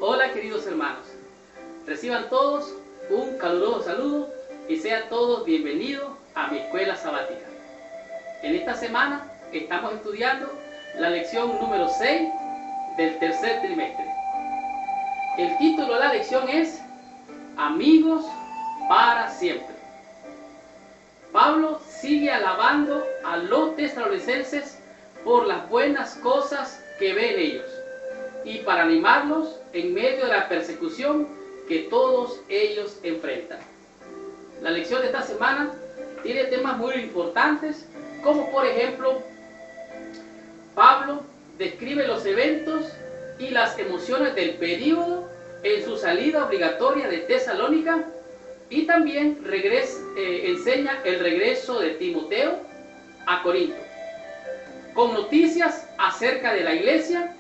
Hola queridos hermanos, reciban todos un caluroso saludo y sean todos bienvenidos a mi escuela sabática. En esta semana estamos estudiando la lección número 6 del tercer trimestre. El título de la lección es Amigos para siempre. Pablo sigue alabando a los tesalonicenses por las buenas cosas que ve en ellos y para animarlos en medio de la persecución que todos ellos enfrentan. La lección de esta semana tiene temas muy importantes, como por ejemplo, Pablo describe los eventos y las emociones del período en su salida obligatoria de Tesalónica y también enseña el regreso de Timoteo a Corinto, con noticias acerca de la iglesia,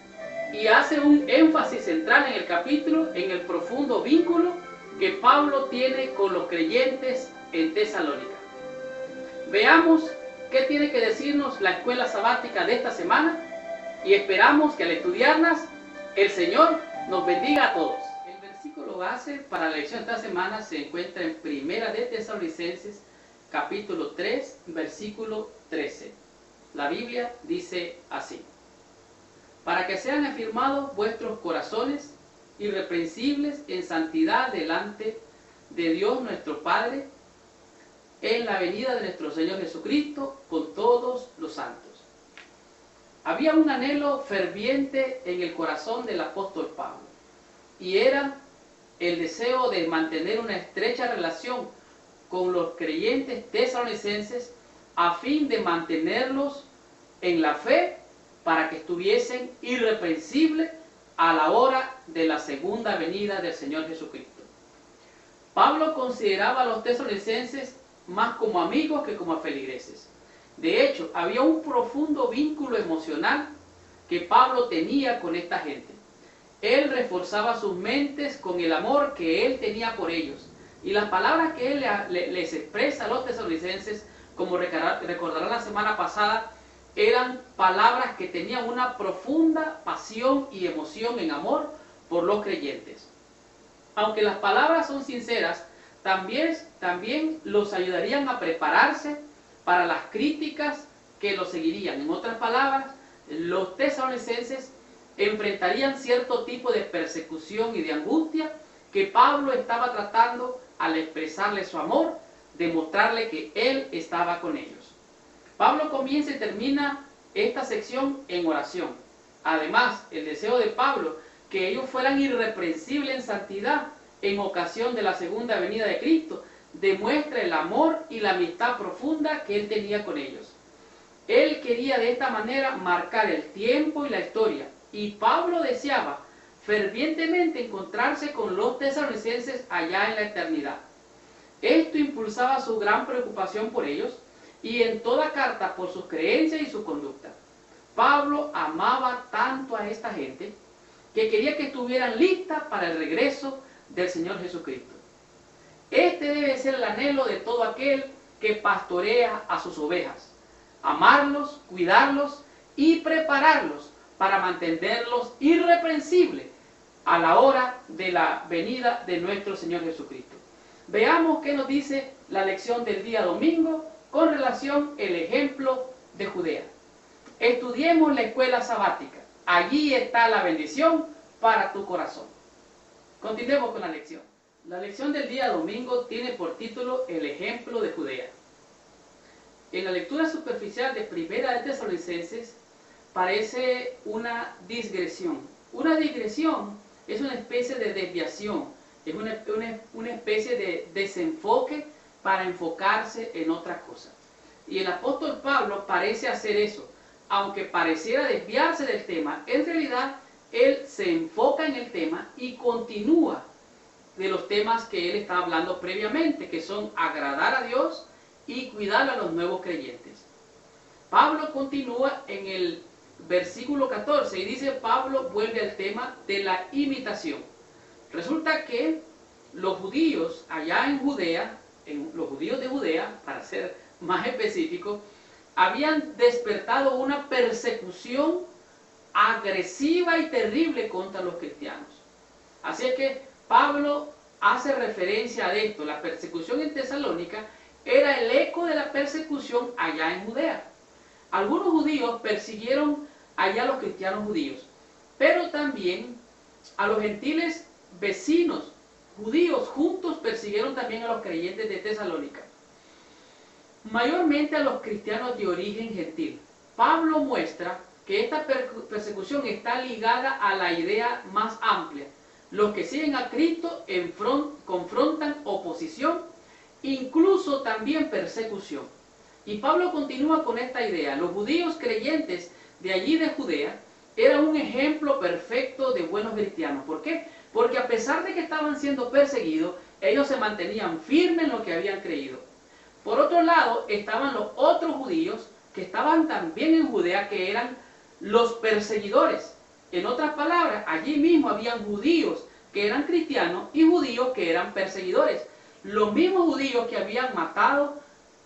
y hace un énfasis central en el capítulo en el profundo vínculo que Pablo tiene con los creyentes en Tesalónica. Veamos qué tiene que decirnos la escuela sabática de esta semana y esperamos que al estudiarlas el Señor nos bendiga a todos. El versículo base para la lección de esta semana se encuentra en Primera de Tesalonicenses capítulo 3 versículo 13. La Biblia dice así: para que sean afirmados vuestros corazones irreprensibles en santidad delante de Dios nuestro Padre, en la venida de nuestro Señor Jesucristo con todos los santos. Había un anhelo ferviente en el corazón del apóstol Pablo, y era el deseo de mantener una estrecha relación con los creyentes tesalonicenses a fin de mantenerlos en la fe para que estuviesen irreprensibles a la hora de la segunda venida del Señor Jesucristo. Pablo consideraba a los tesalonicenses más como amigos que como feligreses. De hecho, había un profundo vínculo emocional que Pablo tenía con esta gente. Él reforzaba sus mentes con el amor que él tenía por ellos. Y las palabras que él les expresa a los tesalonicenses, como recordarán la semana pasada, eran palabras que tenían una profunda pasión y emoción en amor por los creyentes. Aunque las palabras son sinceras, también los ayudarían a prepararse para las críticas que los seguirían. En otras palabras, los tesalonicenses enfrentarían cierto tipo de persecución y de angustia que Pablo estaba tratando, al expresarle su amor, demostrarle que él estaba con ellos. Pablo comienza y termina esta sección en oración. Además, el deseo de Pablo que ellos fueran irreprensibles en santidad en ocasión de la segunda venida de Cristo demuestra el amor y la amistad profunda que él tenía con ellos. Él quería de esta manera marcar el tiempo y la historia, y Pablo deseaba fervientemente encontrarse con los tesalonicenses allá en la eternidad. Esto impulsaba su gran preocupación por ellos y en toda carta por sus creencias y su conducta. Pablo amaba tanto a esta gente que quería que estuvieran listas para el regreso del Señor Jesucristo. Este debe ser el anhelo de todo aquel que pastorea a sus ovejas: amarlos, cuidarlos y prepararlos para mantenerlos irreprensibles a la hora de la venida de nuestro Señor Jesucristo. Veamos qué nos dice la lección del día domingo con relación al ejemplo de Judea. Estudiemos la escuela sabática. Allí está la bendición para tu corazón. Continuemos con la lección. La lección del día domingo tiene por título El ejemplo de Judea. En la lectura superficial de Primera de Tesalonicenses parece una digresión. Una digresión es una especie de desviación, es una especie de desenfoque para enfocarse en otra cosa. Y el apóstol Pablo parece hacer eso. Aunque pareciera desviarse del tema, en realidad él se enfoca en el tema y continúa de los temas que él está hablando previamente, que son agradar a Dios y cuidar a los nuevos creyentes. Pablo continúa en el versículo 14 y dice, Pablo vuelve al tema de la imitación. Resulta que los judíos allá en Judea, los judíos de Judea, para ser más específico, habían despertado una persecución agresiva y terrible contra los cristianos. Así es que Pablo hace referencia a esto. La persecución en Tesalónica era el eco de la persecución allá en Judea. Algunos judíos persiguieron allá a los cristianos judíos, pero también a los gentiles vecinos judíos juntos persiguieron también a los creyentes de Tesalónica, mayormente a los cristianos de origen gentil. Pablo muestra que esta persecución está ligada a la idea más amplia. Los que siguen a Cristo confrontan oposición, incluso también persecución. Y Pablo continúa con esta idea. Los judíos creyentes de allí de Judea eran un ejemplo perfecto de buenos cristianos. ¿Por qué? Porque a pesar de que estaban siendo perseguidos, ellos se mantenían firmes en lo que habían creído. Por otro lado, estaban los otros judíos que estaban también en Judea, que eran los perseguidores. En otras palabras, allí mismo habían judíos que eran cristianos y judíos que eran perseguidores. Los mismos judíos que habían matado,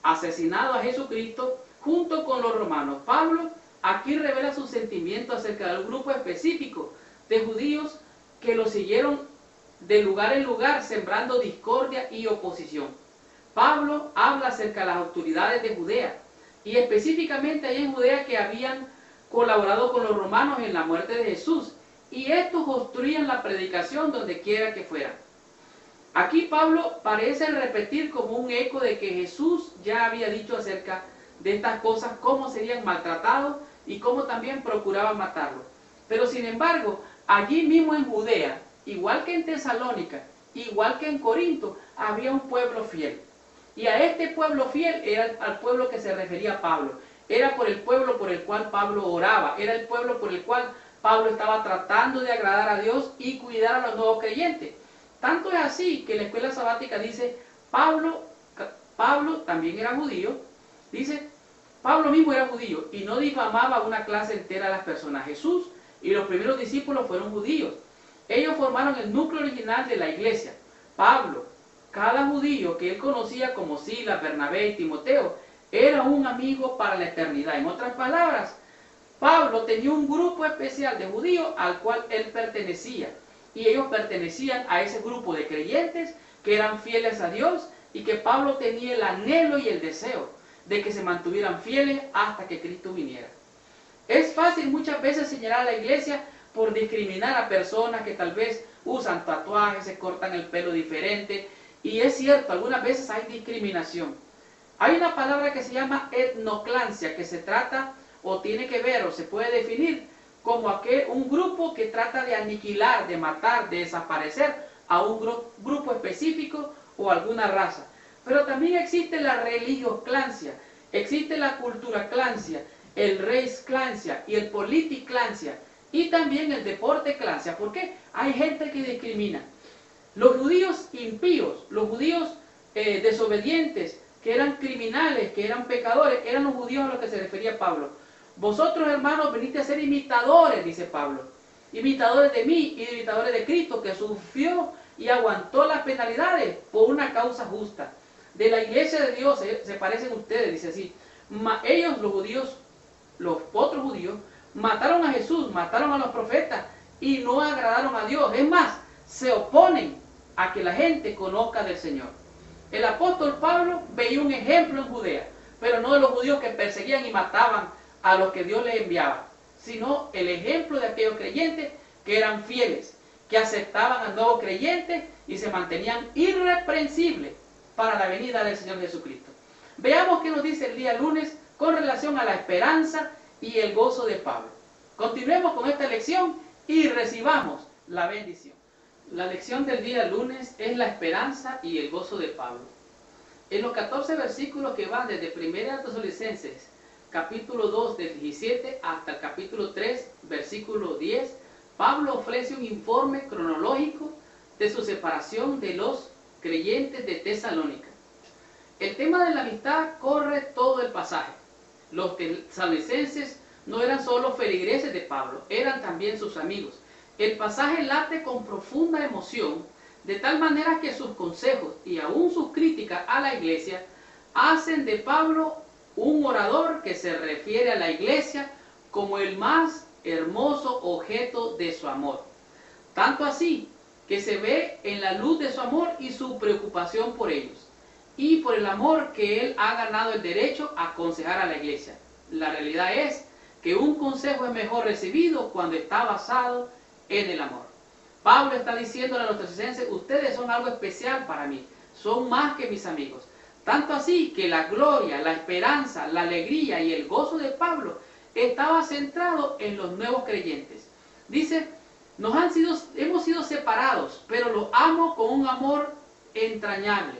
asesinado a Jesucristo junto con los romanos. Pablo aquí revela su sentimiento acerca del grupo específico de judíos que lo siguieron de lugar en lugar, sembrando discordia y oposición. Pablo habla acerca de las autoridades de Judea, y específicamente ahí en Judea que habían colaborado con los romanos en la muerte de Jesús, y estos obstruían la predicación donde quiera que fuera. Aquí Pablo parece repetir como un eco de que Jesús ya había dicho acerca de estas cosas, cómo serían maltratados y cómo también procuraban matarlos. Pero sin embargo, allí mismo en Judea, igual que en Tesalónica, igual que en Corinto, había un pueblo fiel. Y a este pueblo fiel era al pueblo que se refería Pablo. Era por el pueblo por el cual Pablo oraba. Era el pueblo por el cual Pablo estaba tratando de agradar a Dios y cuidar a los nuevos creyentes. Tanto es así que la escuela sabática dice, Pablo también era judío. Dice, Pablo mismo era judío y no difamaba a una clase entera de las personas. Jesús y los primeros discípulos fueron judíos. Ellos formaron el núcleo original de la iglesia. Pablo, cada judío que él conocía como Silas, Bernabé y Timoteo, era un amigo para la eternidad. En otras palabras, Pablo tenía un grupo especial de judíos al cual él pertenecía. Y ellos pertenecían a ese grupo de creyentes que eran fieles a Dios y que Pablo tenía el anhelo y el deseo de que se mantuvieran fieles hasta que Cristo viniera. Es fácil muchas veces señalar a la iglesia por discriminar a personas que tal vez usan tatuajes, se cortan el pelo diferente. Y es cierto, algunas veces hay discriminación. Hay una palabra que se llama etnoclancia, que se trata o tiene que ver o se puede definir como un grupo que trata de aniquilar, de matar, de desaparecer a un grupo específico o alguna raza. Pero también existe la religioclancia, existe la culturaclancia, el race-clancia y el politiclancia y también el deporte-clancia. ¿Por qué? Hay gente que discrimina. Los judíos impíos, los judíos desobedientes, que eran criminales, que eran pecadores, eran los judíos a los que se refería Pablo. Vosotros, hermanos, veniste a ser imitadores, dice Pablo, imitadores de mí y imitadores de Cristo, que sufrió y aguantó las penalidades por una causa justa. De la iglesia de Dios se parecen ustedes, dice así. Ellos, los judíos, los otros judíos, mataron a Jesús, mataron a los profetas y no agradaron a Dios. Es más, se oponen a que la gente conozca del Señor. El apóstol Pablo veía un ejemplo en Judea, pero no de los judíos que perseguían y mataban a los que Dios les enviaba, sino el ejemplo de aquellos creyentes que eran fieles, que aceptaban al nuevo creyente y se mantenían irreprensibles para la venida del Señor Jesucristo. Veamos qué nos dice el día lunes con relación a la esperanza y el gozo de Pablo. Continuemos con esta lección y recibamos la bendición. La lección del día lunes es la esperanza y el gozo de Pablo. En los 14 versículos que van desde 1 Tesalonicenses, capítulo 2, del 17 hasta el capítulo 3, versículo 10, Pablo ofrece un informe cronológico de su separación de los creyentes de Tesalónica. El tema de la amistad corre todo el pasaje. Los tesalonicenses no eran solo feligreses de Pablo, eran también sus amigos. El pasaje late con profunda emoción, de tal manera que sus consejos y aún sus críticas a la iglesia hacen de Pablo un orador que se refiere a la iglesia como el más hermoso objeto de su amor. Tanto así que se ve en la luz de su amor y su preocupación por ellos, y por el amor que él ha ganado el derecho a aconsejar a la iglesia. La realidad es que un consejo es mejor recibido cuando está basado en el amor. Pablo está diciéndole a los tesalonicenses: ustedes son algo especial para mí, son más que mis amigos. Tanto así que la gloria, la esperanza, la alegría y el gozo de Pablo estaba centrado en los nuevos creyentes. Dice: hemos sido separados, pero los amo con un amor entrañable.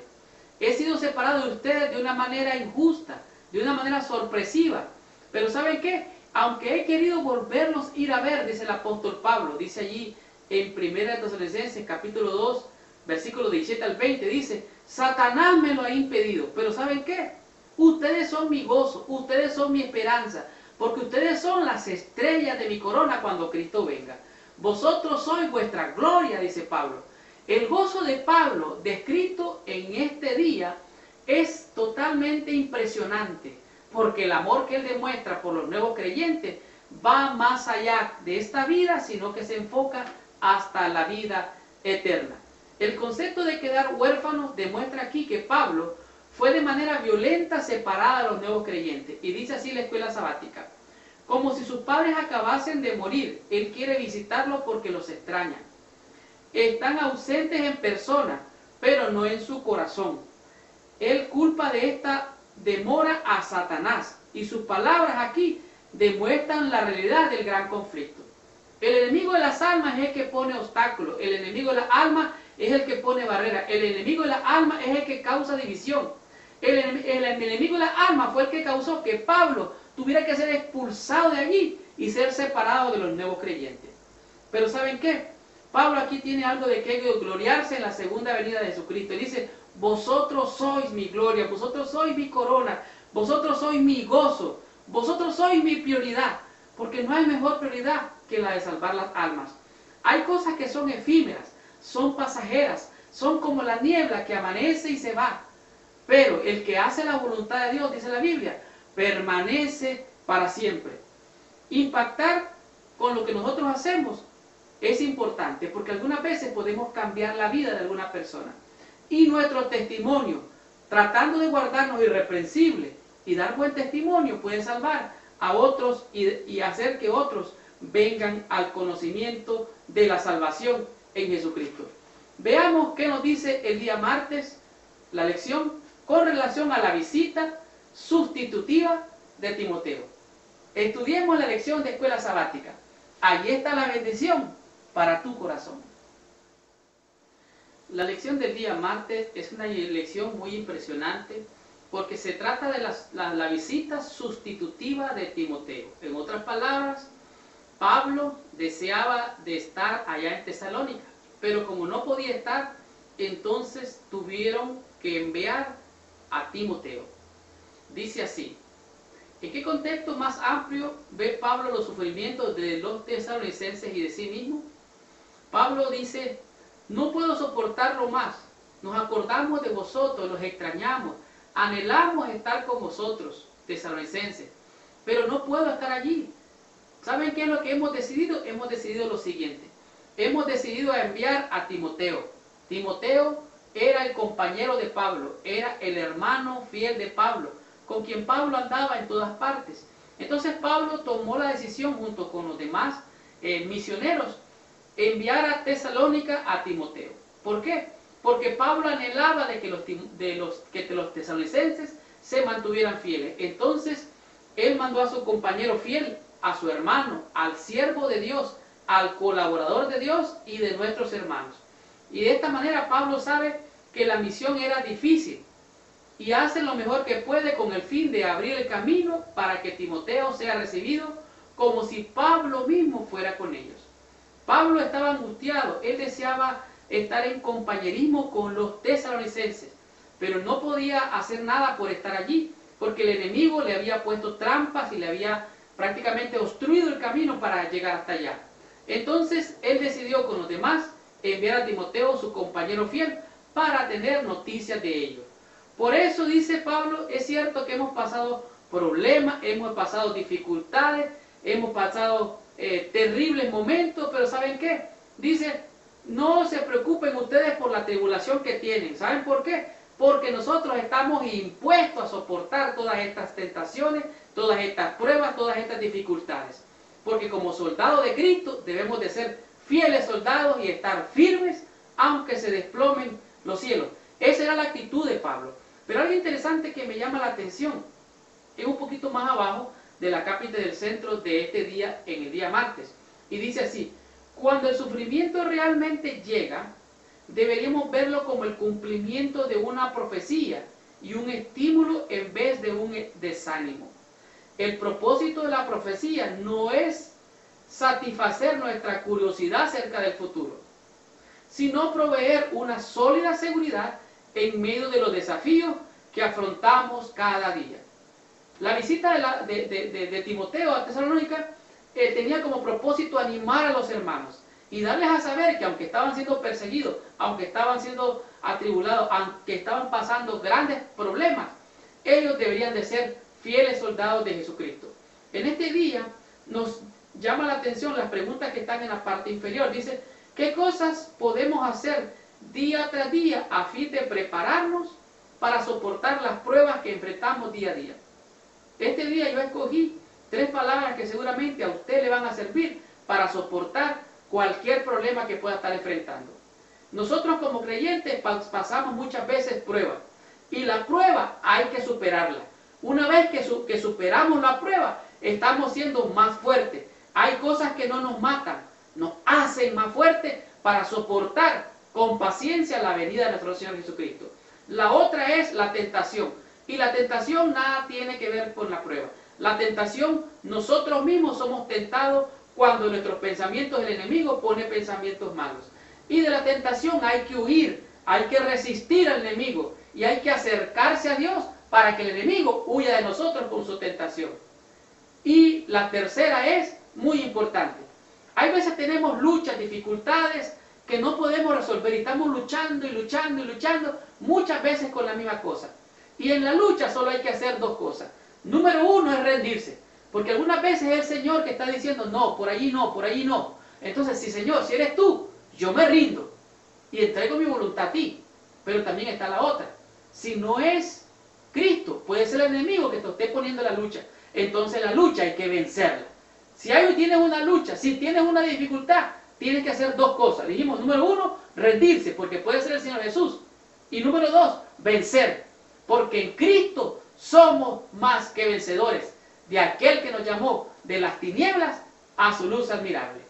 He sido separado de ustedes de una manera injusta, de una manera sorpresiva. Pero ¿saben qué? Aunque he querido volverlos a ir a ver, dice el apóstol Pablo, dice allí en 1 Tesalonicenses capítulo 2, versículos 17 al 20, dice: Satanás me lo ha impedido, pero ¿saben qué? Ustedes son mi gozo, ustedes son mi esperanza, porque ustedes son las estrellas de mi corona cuando Cristo venga. Vosotros sois vuestra gloria, dice Pablo. El gozo de Pablo, descrito en este día, es totalmente impresionante, porque el amor que él demuestra por los nuevos creyentes va más allá de esta vida, sino que se enfoca hasta la vida eterna. El concepto de quedar huérfanos demuestra aquí que Pablo fue de manera violenta separada de los nuevos creyentes. Y dice así la escuela sabática: como si sus padres acabasen de morir, él quiere visitarlos porque los extraña. Están ausentes en persona, pero no en su corazón. Él culpa de esta demora a Satanás, y sus palabras aquí demuestran la realidad del gran conflicto. El enemigo de las almas es el que pone obstáculos, el enemigo de las almas es el que pone barreras, el enemigo de las almas es el que causa división. El enemigo de las almas fue el que causó que Pablo tuviera que ser expulsado de allí y ser separado de los nuevos creyentes. Pero ¿saben qué? Pablo aquí tiene algo de que gloriarse en la segunda venida de Jesucristo. Él dice: vosotros sois mi gloria, vosotros sois mi corona, vosotros sois mi gozo, vosotros sois mi prioridad, porque no hay mejor prioridad que la de salvar las almas. Hay cosas que son efímeras, son pasajeras, son como la niebla que amanece y se va. Pero el que hace la voluntad de Dios, dice la Biblia, permanece para siempre. Impactar con lo que nosotros hacemos es importante, porque algunas veces podemos cambiar la vida de alguna persona. Y nuestro testimonio, tratando de guardarnos irreprensibles y dar buen testimonio, puede salvar a otros y hacer que otros vengan al conocimiento de la salvación en Jesucristo. Veamos qué nos dice el día martes la lección con relación a la visita sustitutiva de Timoteo. Estudiemos la lección de escuela sabática. Allí está la bendición para tu corazón. La lección del día martes es una lección muy impresionante, porque se trata de la visita sustitutiva de Timoteo. En otras palabras, Pablo deseaba de estar allá en Tesalónica, pero como no podía estar, entonces tuvieron que enviar a Timoteo. Dice así: ¿en qué contexto más amplio ve Pablo los sufrimientos de los tesalonicenses y de sí mismo? Pablo dice: no puedo soportarlo más, nos acordamos de vosotros, los extrañamos, anhelamos estar con vosotros, tesalonicenses, pero no puedo estar allí. ¿Saben qué es lo que hemos decidido? Hemos decidido lo siguiente: hemos decidido enviar a Timoteo. Timoteo era el compañero de Pablo, era el hermano fiel de Pablo, con quien Pablo andaba en todas partes. Entonces Pablo tomó la decisión, junto con los demás misioneros, enviar a Tesalónica a Timoteo. ¿Por qué? Porque Pablo anhelaba de que los tesalonicenses se mantuvieran fieles. Entonces él mandó a su compañero fiel, a su hermano, al siervo de Dios, al colaborador de Dios y de nuestros hermanos. Y de esta manera Pablo sabe que la misión era difícil y hace lo mejor que puede con el fin de abrir el camino para que Timoteo sea recibido como si Pablo mismo fuera con ellos. Pablo estaba angustiado, él deseaba estar en compañerismo con los tesalonicenses, pero no podía hacer nada por estar allí, porque el enemigo le había puesto trampas y le había prácticamente obstruido el camino para llegar hasta allá. Entonces él decidió con los demás enviar a Timoteo, su compañero fiel, para tener noticias de ellos. Por eso dice Pablo: es cierto que hemos pasado problemas, hemos pasado dificultades, hemos pasado terribles momentos, pero ¿saben qué? Dice: no se preocupen ustedes por la tribulación que tienen. ¿Saben por qué? Porque nosotros estamos impuestos a soportar todas estas tentaciones, todas estas pruebas, todas estas dificultades. Porque como soldados de Cristo debemos de ser fieles soldados y estar firmes aunque se desplomen los cielos. Esa era la actitud de Pablo. Pero algo interesante que me llama la atención es un poquito más abajo de la cápita del centro de este día, en el día martes. Y dice así: cuando el sufrimiento realmente llega, deberíamos verlo como el cumplimiento de una profecía y un estímulo en vez de un desánimo. El propósito de la profecía no es satisfacer nuestra curiosidad acerca del futuro, sino proveer una sólida seguridad en medio de los desafíos que afrontamos cada día. La visita de Timoteo a Tesalónica tenía como propósito animar a los hermanos y darles a saber que aunque estaban siendo perseguidos, aunque estaban siendo atribulados, aunque estaban pasando grandes problemas, ellos deberían de ser fieles soldados de Jesucristo. En este día nos llama la atención las preguntas que están en la parte inferior. Dice: ¿qué cosas podemos hacer día tras día a fin de prepararnos para soportar las pruebas que enfrentamos día a día? Este día yo escogí 3 palabras que seguramente a usted le van a servir para soportar cualquier problema que pueda estar enfrentando. Nosotros como creyentes pasamos muchas veces pruebas, y la prueba hay que superarla. Una vez que superamos la prueba, estamos siendo más fuertes. Hay cosas que no nos matan, nos hacen más fuertes para soportar con paciencia la venida de nuestro Señor Jesucristo. La otra es la tentación, y la tentación nada tiene que ver con la prueba. La tentación, nosotros mismos somos tentados cuando nuestros pensamientos, el enemigo pone pensamientos malos. Y de la tentación hay que huir, hay que resistir al enemigo y hay que acercarse a Dios para que el enemigo huya de nosotros con su tentación. Y la tercera es muy importante. Hay veces tenemos luchas, dificultades que no podemos resolver y estamos luchando y luchando y luchando muchas veces con la misma cosa. Y en la lucha solo hay que hacer 2 cosas. Número 1 es rendirse, porque algunas veces es el Señor que está diciendo: no, por allí no, por allí no. Entonces, sí, Señor, si eres tú, yo me rindo y entrego mi voluntad a ti. Pero también está la otra: si no es Cristo, puede ser el enemigo que te esté poniendo la lucha. Entonces la lucha hay que vencerla. Si tienes una lucha, si tienes una dificultad, tienes que hacer 2 cosas. Dijimos, número 1, rendirse, porque puede ser el Señor Jesús. Y número 2, vencer, porque en Cristo somos más que vencedores de aquel que nos llamó de las tinieblas a su luz admirable.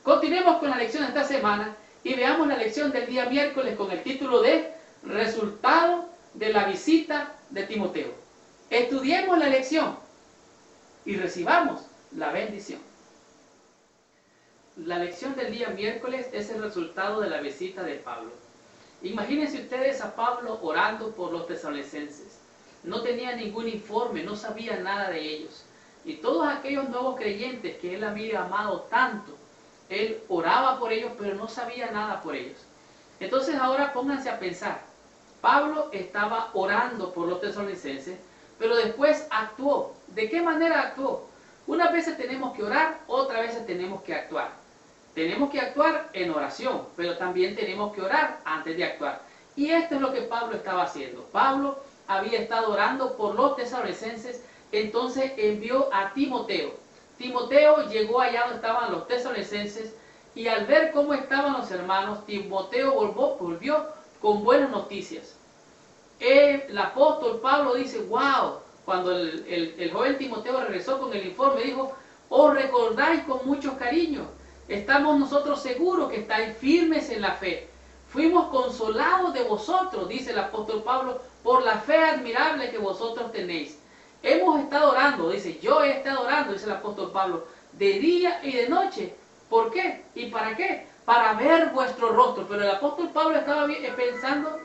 Continuemos con la lección de esta semana y veamos la lección del día miércoles con el título de Resultado de la visita de Timoteo. Estudiemos la lección y recibamos la bendición. La lección del día miércoles es el resultado de la visita de Pablo. Imagínense ustedes a Pablo orando por los tesalonicenses. No tenía ningún informe, no sabía nada de ellos. Y todos aquellos nuevos creyentes que él había amado tanto, él oraba por ellos, pero no sabía nada por ellos. Entonces ahora pónganse a pensar. Pablo estaba orando por los tesalonicenses, pero después actuó. ¿De qué manera actuó? Unas veces tenemos que orar, otras veces tenemos que actuar. Tenemos que actuar en oración, pero también tenemos que orar antes de actuar. Y esto es lo que Pablo estaba haciendo. Pablo había estado orando por los tesalonicenses, entonces envió a Timoteo. Timoteo llegó allá donde estaban los tesalonicenses y al ver cómo estaban los hermanos, Timoteo volvió con buenas noticias. El apóstol Pablo dice: wow, cuando el joven Timoteo regresó con el informe, dijo: os recordáis con mucho cariño, estamos nosotros seguros que estáis firmes en la fe. Fuimos consolados de vosotros, dice el apóstol Pablo, por la fe admirable que vosotros tenéis. Hemos estado orando, dice, yo he estado orando, dice el apóstol Pablo, de día y de noche. ¿Por qué? ¿Y para qué? Para ver vuestro rostro. Pero el apóstol Pablo estaba pensando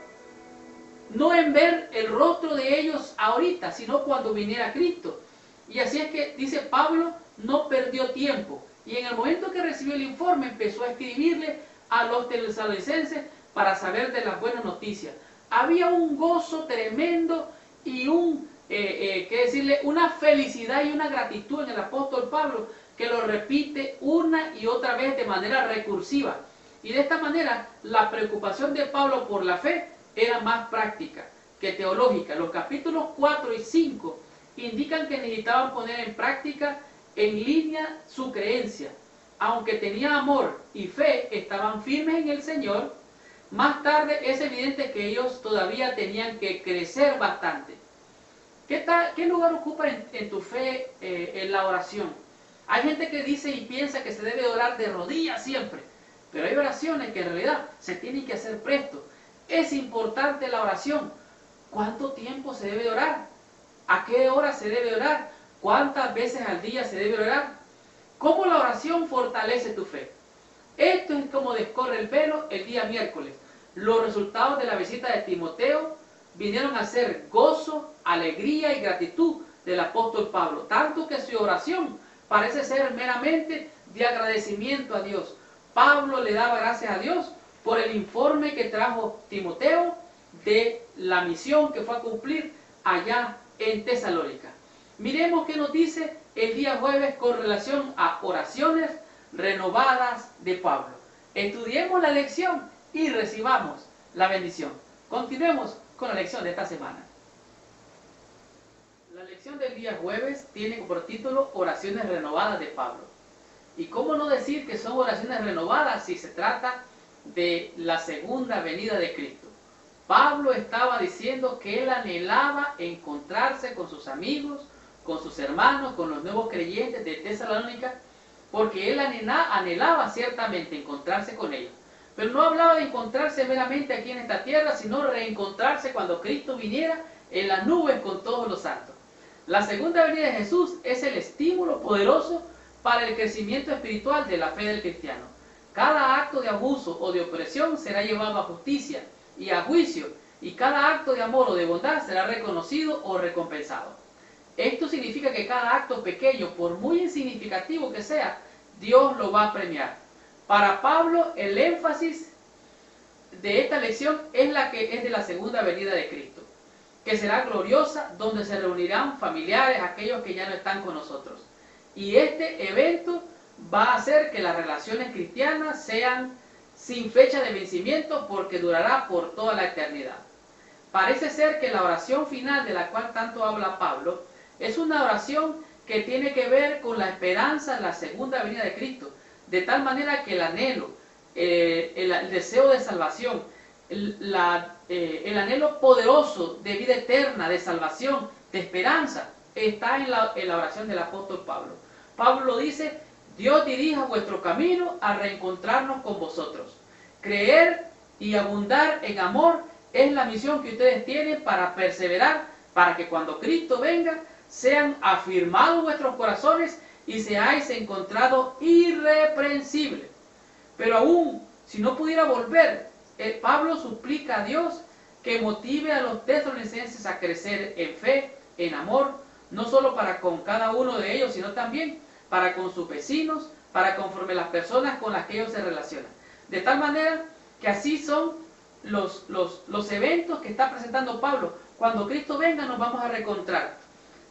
no en ver el rostro de ellos ahorita, sino cuando viniera Cristo. Y así es que, dice Pablo, no perdió tiempo. Y en el momento que recibió el informe, empezó a escribirle a los tesalonicenses para saber de las buenas noticias. Había un gozo tremendo y una felicidad y una gratitud en el apóstol Pablo, que lo repite una y otra vez de manera recursiva. Y de esta manera, la preocupación de Pablo por la fe era más práctica que teológica. Los capítulos 4 y 5 indican que necesitaban poner en práctica en línea su creencia. Aunque tenía amor y fe, estaban firmes en el Señor. Más tarde es evidente que ellos todavía tenían que crecer bastante. ¿Qué lugar ocupa en tu fe en la oración? Hay gente que dice y piensa que se debe orar de rodillas siempre, pero hay oraciones que en realidad se tienen que hacer presto. Es importante la oración. ¿Cuánto tiempo se debe orar? ¿A qué hora se debe orar? ¿Cuántas veces al día se debe orar? ¿Cómo la oración fortalece tu fe? Esto es como descorre el velo el día miércoles. Los resultados de la visita de Timoteo vinieron a ser gozo, alegría y gratitud del apóstol Pablo. Tanto que su oración parece ser meramente de agradecimiento a Dios. Pablo le daba gracias a Dios por el informe que trajo Timoteo de la misión que fue a cumplir allá en Tesalónica. Miremos qué nos dice el día jueves con relación a oraciones renovadas de Pablo. Estudiemos la lección y recibamos la bendición. Continuemos con la lección de esta semana. La lección del día jueves tiene por título Oraciones renovadas de Pablo. Y cómo no decir que son oraciones renovadas si se trata de la segunda venida de Cristo. Pablo estaba diciendo que él anhelaba encontrarse con sus amigos, con sus hermanos, con los nuevos creyentes de Tesalónica, porque él anhelaba ciertamente encontrarse con ellos. Pero no hablaba de encontrarse meramente aquí en esta tierra, sino reencontrarse cuando Cristo viniera en las nubes con todos los santos. La segunda venida de Jesús es el estímulo poderoso para el crecimiento espiritual de la fe del cristiano. Cada acto de abuso o de opresión será llevado a justicia y a juicio, y cada acto de amor o de bondad será reconocido o recompensado. Esto significa que cada acto pequeño, por muy insignificativo que sea, Dios lo va a premiar. Para Pablo, el énfasis de esta lección es la que es de la segunda venida de Cristo, que será gloriosa, donde se reunirán familiares, aquellos que ya no están con nosotros. Y este evento va a hacer que las relaciones cristianas sean sin fecha de vencimiento, porque durará por toda la eternidad. Parece ser que la oración final de la cual tanto habla Pablo es una oración que tiene que ver con la esperanza en la segunda venida de Cristo, de tal manera que el anhelo, el deseo de salvación, el anhelo poderoso de vida eterna, de salvación, de esperanza, está en la oración del apóstol Pablo. Pablo dice: Dios dirija vuestro camino a reencontrarnos con vosotros. Creer y abundar en amor es la misión que ustedes tienen para perseverar, para que cuando Cristo venga, sean afirmados vuestros corazones y seáis encontrados irreprensibles. Pero aún, si no pudiera volver, Pablo suplica a Dios que motive a los tesalonicenses a crecer en fe, en amor, no solo para con cada uno de ellos, sino también para con sus vecinos, para conforme las personas con las que ellos se relacionan. De tal manera que así son los eventos que está presentando Pablo. Cuando Cristo venga nos vamos a reencontrar.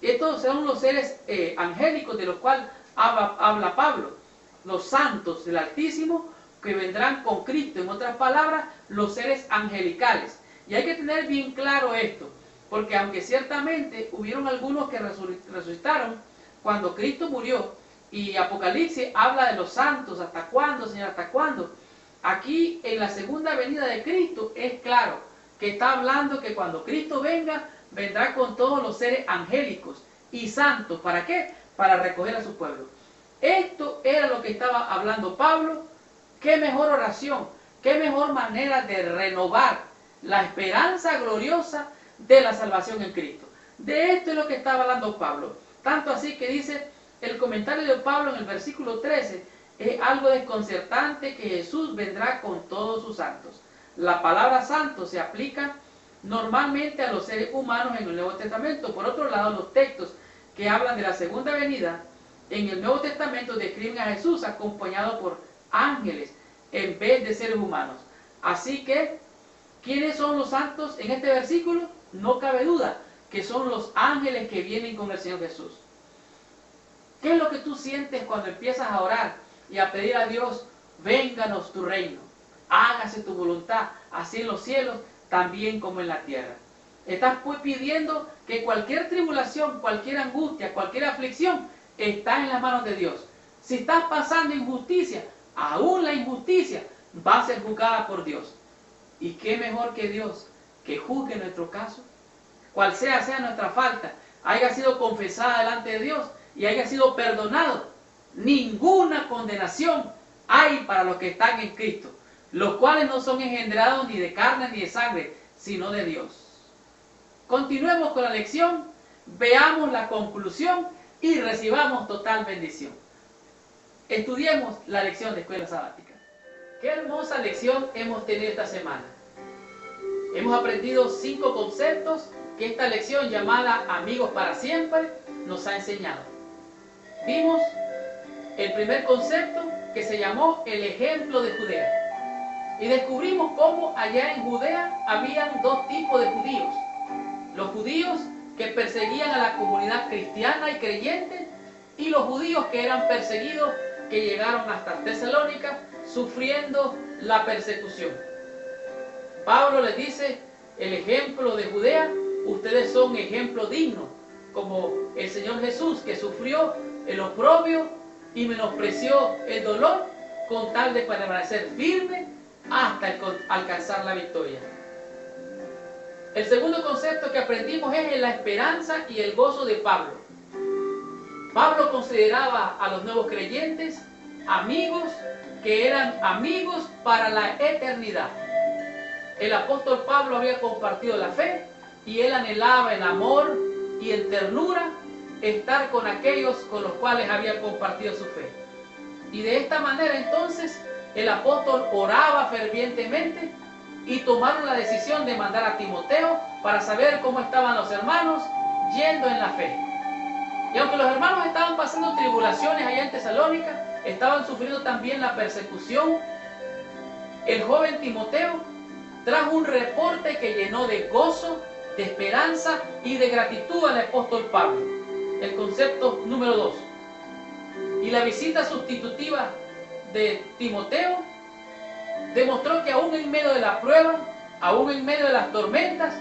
Estos son los seres angélicos de los cuales habla Pablo, los santos del Altísimo que vendrán con Cristo, en otras palabras, los seres angelicales. Y hay que tener bien claro esto, porque aunque ciertamente hubieron algunos que resucitaron cuando Cristo murió, y Apocalipsis habla de los santos, ¿hasta cuándo, Señor? ¿Hasta cuándo? Aquí en la segunda venida de Cristo es claro que está hablando que cuando Cristo venga, vendrá con todos los seres angélicos y santos. ¿Para qué? Para recoger a su pueblo. Esto era lo que estaba hablando Pablo. Qué mejor oración, qué mejor manera de renovar la esperanza gloriosa de la salvación en Cristo. De esto es lo que estaba hablando Pablo. Tanto así que dice el comentario de Pablo en el versículo 13, es algo desconcertante que Jesús vendrá con todos sus santos. La palabra santo se aplica normalmente a los seres humanos en el Nuevo Testamento. Por otro lado, los textos que hablan de la segunda venida en el Nuevo Testamento describen a Jesús acompañado por ángeles en vez de seres humanos. Así que, ¿quiénes son los santos en este versículo? No cabe duda que son los ángeles que vienen con el Señor Jesús. ¿Qué es lo que tú sientes cuando empiezas a orar y a pedir a Dios, vénganos tu reino? hágase tu voluntad, así en los cielos, también como en la tierra. Estás pues pidiendo que cualquier tribulación, cualquier angustia, cualquier aflicción, está en las manos de Dios. Si estás pasando injusticia, aún la injusticia va a ser juzgada por Dios. ¿Y qué mejor que Dios que juzgue nuestro caso? Cual sea nuestra falta, haya sido confesada delante de Dios y haya sido perdonado. Ninguna condenación hay para los que están en Cristo, los cuales no son engendrados ni de carne ni de sangre, sino de Dios. Continuemos con la lección, veamos la conclusión y recibamos total bendición. Estudiemos la lección de escuela sabática. Qué hermosa lección hemos tenido esta semana. Hemos aprendido 5 conceptos que esta lección llamada Amigos para Siempre nos ha enseñado. Vimos el primer concepto que se llamó el ejemplo de Judea. Y descubrimos cómo allá en Judea habían 2 tipos de judíos. Los judíos que perseguían a la comunidad cristiana y creyente, y los judíos que eran perseguidos, que llegaron hasta Tesalónica sufriendo la persecución. Pablo les dice, el ejemplo de Judea, ustedes son ejemplo digno, como el Señor Jesús, que sufrió el oprobio y menospreció el dolor con tal de permanecer firme hasta alcanzar la victoria. El segundo concepto que aprendimos es la esperanza y el gozo de Pablo. Pablo consideraba a los nuevos creyentes amigos que eran amigos para la eternidad. El apóstol Pablo había compartido la fe y él anhelaba en amor y en ternura estar con aquellos con los cuales había compartido su fe. Y de esta manera entonces el apóstol oraba fervientemente y tomaron la decisión de mandar a Timoteo para saber cómo estaban los hermanos yendo en la fe. Y aunque los hermanos estaban pasando tribulaciones allá en Tesalónica, estaban sufriendo también la persecución, el joven Timoteo trajo un reporte que llenó de gozo, de esperanza y de gratitud al apóstol Pablo. El concepto número 2. Y la visita sustitutiva de Timoteo demostró que aún en medio de la prueba, aún en medio de las tormentas,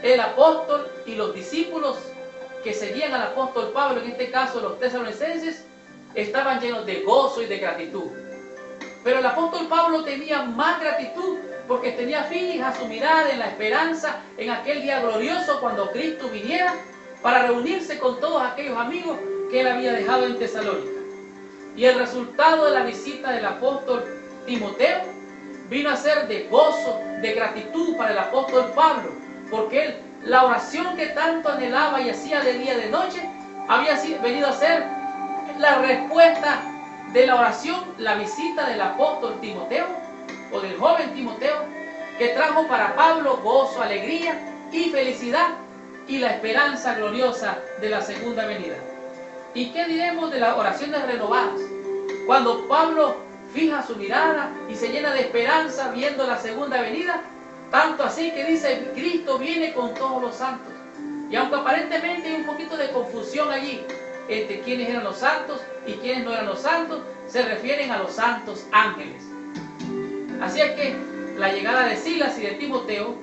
el apóstol y los discípulos que seguían al apóstol Pablo, en este caso los tesalonicenses, estaban llenos de gozo y de gratitud. Pero el apóstol Pablo tenía más gratitud porque tenía fija su mirada en la esperanza en aquel día glorioso cuando Cristo viniera para reunirse con todos aquellos amigos que él había dejado en Tesalónica. Y el resultado de la visita del apóstol Timoteo vino a ser de gozo, de gratitud para el apóstol Pablo, porque él, la oración que tanto anhelaba y hacía de día y de noche, había venido a ser la respuesta de la oración, la visita del apóstol Timoteo, o del joven Timoteo, que trajo para Pablo gozo, alegría y felicidad, y la esperanza gloriosa de la segunda venida. ¿Y qué diremos de las oraciones renovadas? Cuando Pablo fija su mirada y se llena de esperanza viendo la segunda venida, tanto así que dice, Cristo viene con todos los santos. Y aunque aparentemente hay un poquito de confusión allí entre quiénes eran los santos y quiénes no eran los santos, se refieren a los santos ángeles. Así es que la llegada de Silas y de Timoteo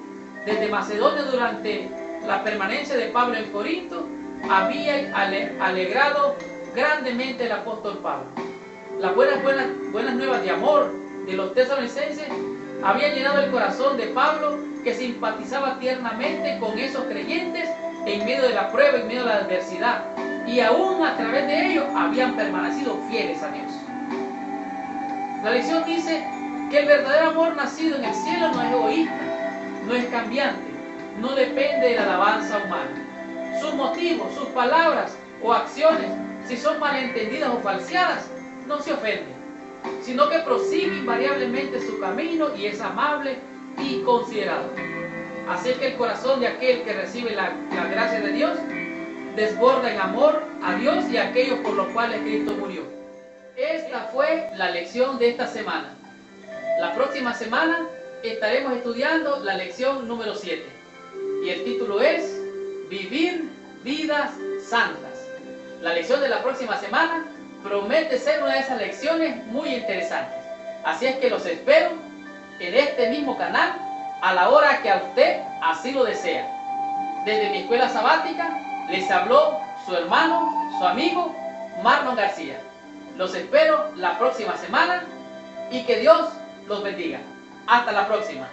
desde Macedonia durante la permanencia de Pablo en Corinto había alegrado grandemente el apóstol Pablo. Las buenas nuevas de amor de los tesalonicenses habían llenado el corazón de Pablo, que simpatizaba tiernamente con esos creyentes en medio de la prueba, en medio de la adversidad, y aún a través de ellos habían permanecido fieles a Dios. La lección dice que el verdadero amor nacido en el cielo no es egoísta, no es cambiante, no depende de la alabanza humana. Sus motivos, sus palabras o acciones, si son malentendidas o falseadas, no se ofenden, sino que prosigue invariablemente su camino y es amable y considerado. Así que el corazón de aquel que recibe la gracia de Dios desborda en amor a Dios y a aquellos por los cuales Cristo murió. Esta fue la lección de esta semana. La próxima semana estaremos estudiando la lección número 7 y el título es Vivir vidas santas. La lección de la próxima semana promete ser una de esas lecciones muy interesantes. Así es que los espero en este mismo canal a la hora que a usted así lo desea. Desde mi escuela sabática les habló su hermano, su amigo Marlon García. Los espero la próxima semana y que Dios los bendiga. Hasta la próxima.